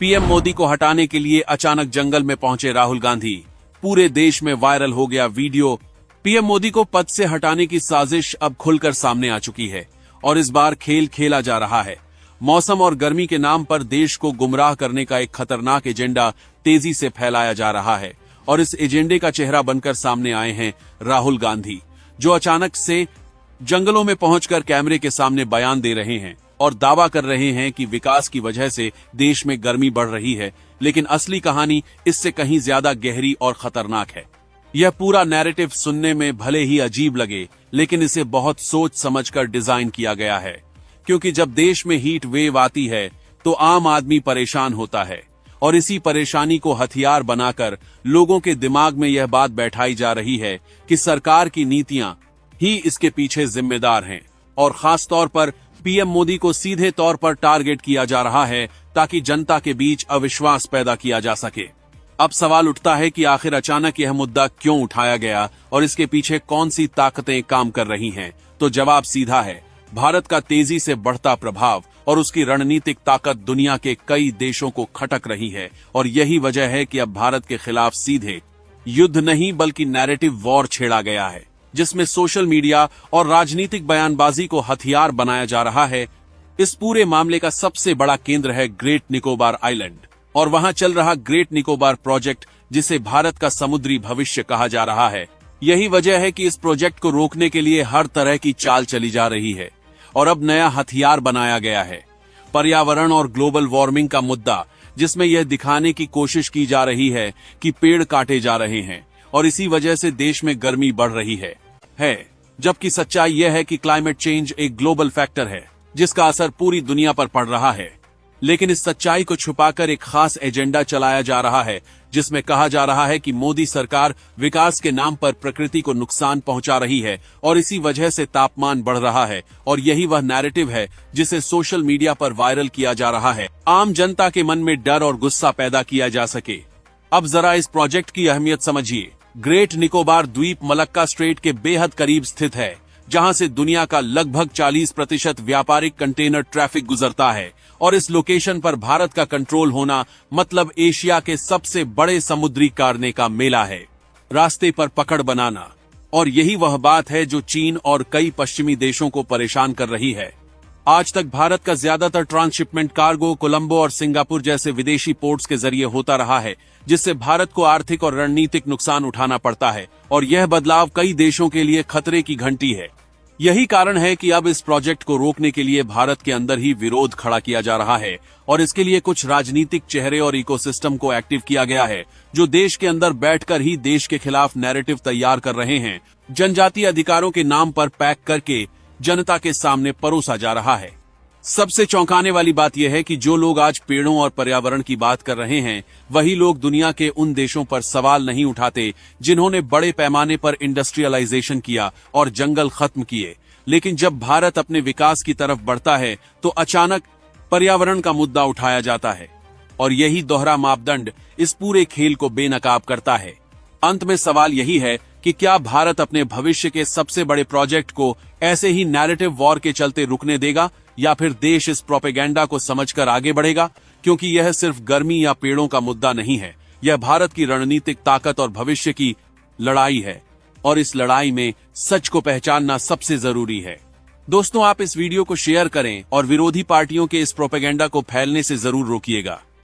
PM Modi को हटाने के लिए अचानक जंगल में पहुंचे राहुल गांधी। पूरे देश में वायरल हो गया वीडियो। पीएम मोदी को पद से हटाने की साजिश अब खुलकर सामने आ चुकी है और इस बार खेल खेला जा रहा है। मौसम और गर्मी के नाम पर देश को गुमराह करने का एक खतरनाक एजेंडा तेजी से फैलाया जा रहा है और इस एजेंडे का चेहरा बनकर सामने आए हैं राहुल गांधी, जो अचानक से जंगलों में पहुंचकर कैमरे के सामने बयान दे रहे हैं और दावा कर रहे हैं कि विकास की वजह से देश में गर्मी बढ़ रही है। लेकिन असली कहानी इससे कहीं ज्यादा गहरी और खतरनाक है। यह पूरा नैरेटिव सुनने में भले ही अजीब लगे, लेकिन इसे बहुत सोच समझकर डिजाइन किया गया है, क्योंकि जब देश में हीट वेव आती है तो आम आदमी परेशान होता है और इसी परेशानी को हथियार बनाकर लोगों के दिमाग में यह बात बैठाई जा रही है कि सरकार की नीतियां ही इसके पीछे जिम्मेदार हैं और खास तौर पर पीएम मोदी को सीधे तौर पर टारगेट किया जा रहा है ताकि जनता के बीच अविश्वास पैदा किया जा सके। अब सवाल उठता है कि आखिर अचानक यह मुद्दा क्यों उठाया गया और इसके पीछे कौन सी ताकतें काम कर रही हैं? तो जवाब सीधा है, भारत का तेजी से बढ़ता प्रभाव और उसकी रणनीतिक ताकत दुनिया के कई देशों को खटक रही है और यही वजह है कि अब भारत के खिलाफ सीधे युद्ध नहीं बल्कि नैरेटिव वॉर छेड़ा गया है, जिसमें सोशल मीडिया और राजनीतिक बयानबाजी को हथियार बनाया जा रहा है। इस पूरे मामले का सबसे बड़ा केंद्र है ग्रेट निकोबार आइलैंड और वहां चल रहा ग्रेट निकोबार प्रोजेक्ट, जिसे भारत का समुद्री भविष्य कहा जा रहा है। यही वजह है कि इस प्रोजेक्ट को रोकने के लिए हर तरह की चाल चली जा रही है और अब नया हथियार बनाया गया है, पर्यावरण और ग्लोबल वार्मिंग का मुद्दा, जिसमें यह दिखाने की कोशिश की जा रही है कि पेड़ काटे जा रहे हैं और इसी वजह से देश में गर्मी बढ़ रही है। जबकि सच्चाई यह है कि क्लाइमेट चेंज एक ग्लोबल फैक्टर है जिसका असर पूरी दुनिया पर पड़ रहा है। लेकिन इस सच्चाई को छुपाकर एक खास एजेंडा चलाया जा रहा है, जिसमें कहा जा रहा है कि मोदी सरकार विकास के नाम पर प्रकृति को नुकसान पहुंचा रही है और इसी वजह से तापमान बढ़ रहा है। और यही वह नैरेटिव है जिसे सोशल मीडिया पर वायरल किया जा रहा है, आम जनता के मन में डर और गुस्सा पैदा किया जा सके। अब जरा इस प्रोजेक्ट की अहमियत समझिए। ग्रेट निकोबार द्वीप मलक्का स्ट्रेट के बेहद करीब स्थित है, जहां से दुनिया का लगभग 40% व्यापारिक कंटेनर ट्रैफिक गुजरता है और इस लोकेशन पर भारत का कंट्रोल होना मतलब एशिया के सबसे बड़े समुद्री कारने का मेला है, रास्ते पर पकड़ बनाना। और यही वह बात है जो चीन और कई पश्चिमी देशों को परेशान कर रही है। आज तक भारत का ज्यादातर ट्रांसशिपमेंट कार्गो कोलंबो और सिंगापुर जैसे विदेशी पोर्ट्स के जरिए होता रहा है, जिससे भारत को आर्थिक और रणनीतिक नुकसान उठाना पड़ता है और यह बदलाव कई देशों के लिए खतरे की घंटी है। यही कारण है कि अब इस प्रोजेक्ट को रोकने के लिए भारत के अंदर ही विरोध खड़ा किया जा रहा है और इसके लिए कुछ राजनीतिक चेहरे और इकोसिस्टम को एक्टिव किया गया है, जो देश के अंदर बैठकर ही देश के खिलाफ नैरेटिव तैयार कर रहे हैं, जनजातीय अधिकारों के नाम पर पैक करके जनता के सामने परोसा जा रहा है। सबसे चौंकाने वाली बात यह है कि जो लोग आज पेड़ों और पर्यावरण की बात कर रहे हैं, वही लोग दुनिया के उन देशों पर सवाल नहीं उठाते जिन्होंने बड़े पैमाने पर इंडस्ट्रियलाइजेशन किया और जंगल खत्म किए। लेकिन जब भारत अपने विकास की तरफ बढ़ता है तो अचानक पर्यावरण का मुद्दा उठाया जाता है और यही दोहरा मापदंड इस पूरे खेल को बेनकाब करता है। अंत में सवाल यही है कि क्या भारत अपने भविष्य के सबसे बड़े प्रोजेक्ट को ऐसे ही नैरेटिव वॉर के चलते रुकने देगा या फिर देश इस प्रोपेगेंडा को समझकर आगे बढ़ेगा? क्योंकि यह सिर्फ गर्मी या पेड़ों का मुद्दा नहीं है, यह भारत की रणनीतिक ताकत और भविष्य की लड़ाई है और इस लड़ाई में सच को पहचानना सबसे जरूरी है। दोस्तों, आप इस वीडियो को शेयर करें और विरोधी पार्टियों के इस प्रोपेगेंडा को फैलने से जरूर रोकिएगा।